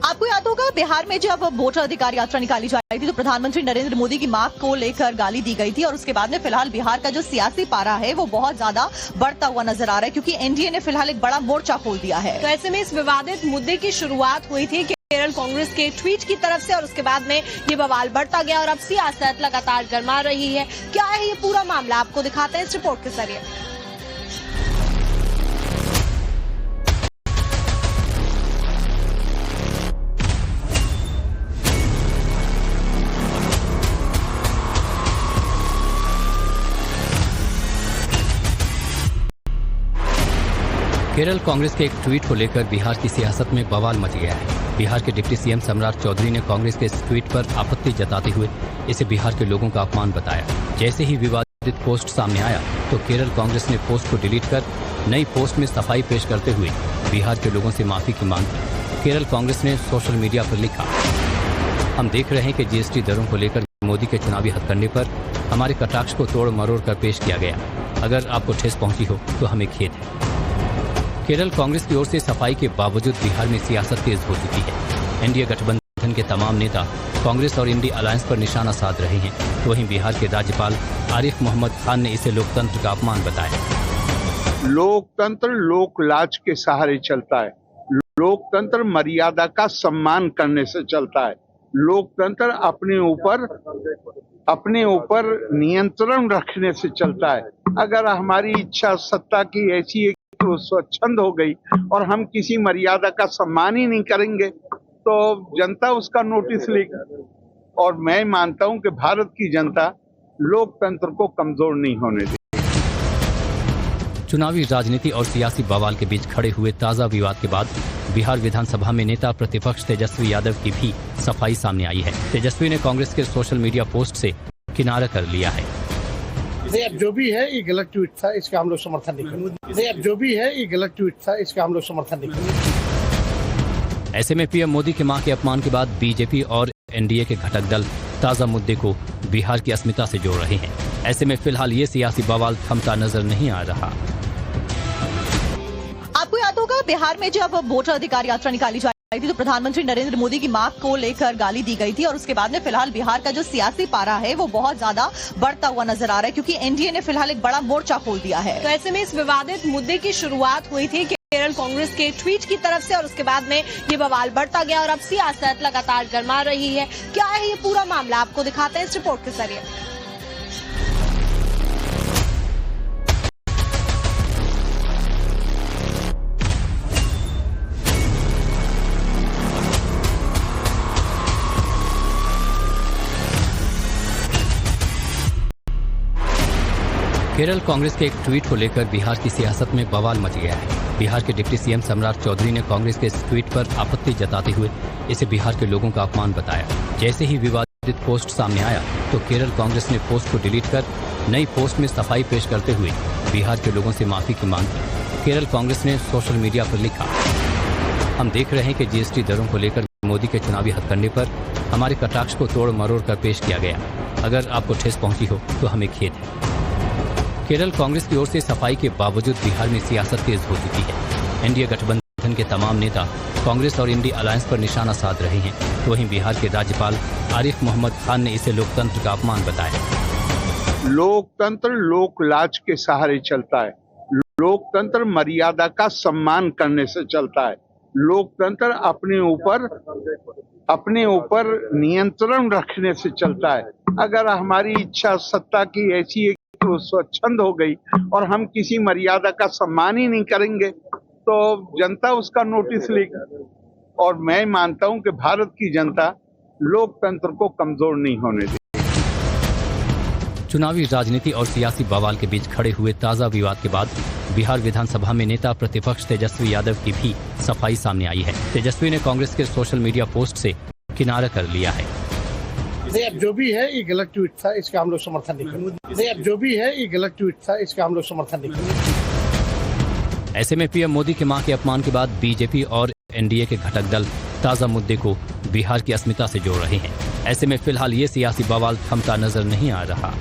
आपको याद होगा बिहार में जब वोटर अधिकार यात्रा निकाली जा रही थी तो प्रधानमंत्री नरेंद्र मोदी की मां को लेकर गाली दी गई थी और उसके बाद में फिलहाल बिहार का जो सियासी पारा है वो बहुत ज्यादा बढ़ता हुआ नजर आ रहा है क्योंकि एनडीए ने फिलहाल एक बड़ा मोर्चा खोल दिया है। तो ऐसे में इस विवादित मुद्दे की शुरुआत हुई थी केरल कांग्रेस के ट्वीट की तरफ से और उसके बाद में ये बवाल बढ़ता गया और अब सियासत लगातार गरमा रही है। क्या है ये पूरा मामला, आपको दिखाते हैं इस रिपोर्ट के जरिए। केरल कांग्रेस के एक ट्वीट को लेकर बिहार की सियासत में बवाल मच गया है। बिहार के डिप्टी सीएम सम्राट चौधरी ने कांग्रेस के इस ट्वीट पर आपत्ति जताते हुए इसे बिहार के लोगों का अपमान बताया। जैसे ही विवादित पोस्ट सामने आया तो केरल कांग्रेस ने पोस्ट को डिलीट कर नई पोस्ट में सफाई पेश करते हुए बिहार के लोगों से माफी की मांग की। केरल कांग्रेस ने सोशल मीडिया पर लिखा, हम देख रहे हैं कि जीएसटी दरों को लेकर मोदी के चुनावी हथकंडे पर हमारे कटाक्ष को तोड़ मरोड़ कर पेश किया गया। अगर आपको ठेस पहुंची हो तो हमें खेद है। केरल कांग्रेस की ओर से सफाई के बावजूद बिहार में सियासत तेज हो चुकी है। एनडीए गठबंधन के तमाम नेता कांग्रेस और इंडी अलायंस पर निशाना साध रहे हैं। वहीं बिहार के राज्यपाल आरिफ मोहम्मद खान ने इसे लोकतंत्र का अपमान बताया। लोकतंत्र लोकलाज के सहारे चलता है। लोकतंत्र मर्यादा का सम्मान करने से चलता है। लोकतंत्र अपने ऊपर नियंत्रण रखने से चलता है। अगर हमारी इच्छा सत्ता की ऐसी तो स्वच्छंद हो गई और हम किसी मर्यादा का सम्मान ही नहीं करेंगे तो जनता उसका नोटिस लेगी। और मैं मानता हूं कि भारत की जनता लोकतंत्र को कमजोर नहीं होने देगी। चुनावी राजनीति और सियासी बवाल के बीच खड़े हुए ताजा विवाद के बाद बिहार विधानसभा में नेता प्रतिपक्ष तेजस्वी यादव की भी सफाई सामने आई है। तेजस्वी ने कांग्रेस के सोशल मीडिया पोस्ट से किनारा कर लिया है। अब जो भी है ये गलत ट्वीट था, इसका हम लोग समर्थन नहीं करेंगे। अब जो भी है ये गलत ट्वीट था, इसका हम लोग समर्थन नहीं करेंगे। ऐसे में पीएम मोदी के मां के अपमान के बाद बीजेपी और एनडीए के घटक दल ताजा मुद्दे को बिहार की अस्मिता से जोड़ रहे हैं। ऐसे में फिलहाल ये सियासी बवाल थमता नजर नहीं आ रहा। आपको याद होगा बिहार में जब वोटर अधिकार यात्रा निकाली जा रही थी तो प्रधानमंत्री नरेंद्र मोदी की मां को लेकर गाली दी गई थी और उसके बाद में फिलहाल बिहार का जो सियासी पारा है वो बहुत ज्यादा बढ़ता हुआ नजर आ रहा है क्योंकि एनडीए ने फिलहाल एक बड़ा मोर्चा खोल दिया है। तो ऐसे में इस विवादित मुद्दे की शुरुआत हुई थी केरल कांग्रेस के ट्वीट की तरफ से और उसके बाद में ये बवाल बढ़ता गया और अब सियासत लगातार गरमा रही है। क्या है ये पूरा मामला, आपको दिखाते हैं इस रिपोर्ट के जरिए। केरल कांग्रेस के एक ट्वीट को लेकर बिहार की सियासत में बवाल मच गया है। बिहार के डिप्टी सीएम सम्राट चौधरी ने कांग्रेस के इस ट्वीट पर आपत्ति जताते हुए इसे बिहार के लोगों का अपमान बताया। जैसे ही विवादित पोस्ट सामने आया तो केरल कांग्रेस ने पोस्ट को डिलीट कर नई पोस्ट में सफाई पेश करते हुए बिहार के लोगों से माफी की मांग की। केरल कांग्रेस ने सोशल मीडिया पर लिखा, हम देख रहे हैं कि जीएसटी दरों को लेकर मोदी के चुनावी हथकंडे पर हमारे कटाक्ष को तोड़ मरोड़ कर पेश किया गया। अगर आपको ठेस पहुंची हो तो हमें खेद है। केरल कांग्रेस की ओर से सफाई के बावजूद बिहार में सियासत तेज हो चुकी है। एनडीए गठबंधन के तमाम नेता कांग्रेस और इंडी अलायंस पर निशाना साध रहे हैं। वहीं बिहार के राज्यपाल आरिफ मोहम्मद खान ने इसे लोकतंत्र का अपमान बताया। लोकतंत्र लोकलाज के सहारे चलता है। लोकतंत्र मर्यादा का सम्मान करने से चलता है। लोकतंत्र अपने ऊपर नियंत्रण रखने से चलता है। अगर हमारी इच्छा सत्ता की ऐसी तो स्वच्छंद हो गई और हम किसी मर्यादा का सम्मान ही नहीं करेंगे तो जनता उसका नोटिस लेगी। और मैं मानता हूं कि भारत की जनता लोकतंत्र को कमजोर नहीं होने देगी। चुनावी राजनीति और सियासी बवाल के बीच खड़े हुए ताजा विवाद के बाद बिहार विधानसभा में नेता प्रतिपक्ष तेजस्वी यादव की भी सफाई सामने आई है। तेजस्वी ने कांग्रेस के सोशल मीडिया पोस्ट से किनारा कर लिया है। अब जो भी है ये गलत ट्वीट था, इसका हम लोग समर्थन नहीं करेंगे। अब जो भी है ये गलत ट्वीट था, इसका हम लोग समर्थन नहीं करेंगे। ऐसे में पीएम मोदी के मां के अपमान के बाद बीजेपी और एनडीए के घटक दल ताजा मुद्दे को बिहार की अस्मिता से जोड़ रहे हैं। ऐसे में फिलहाल ये सियासी बवाल थमता नजर नहीं आ रहा।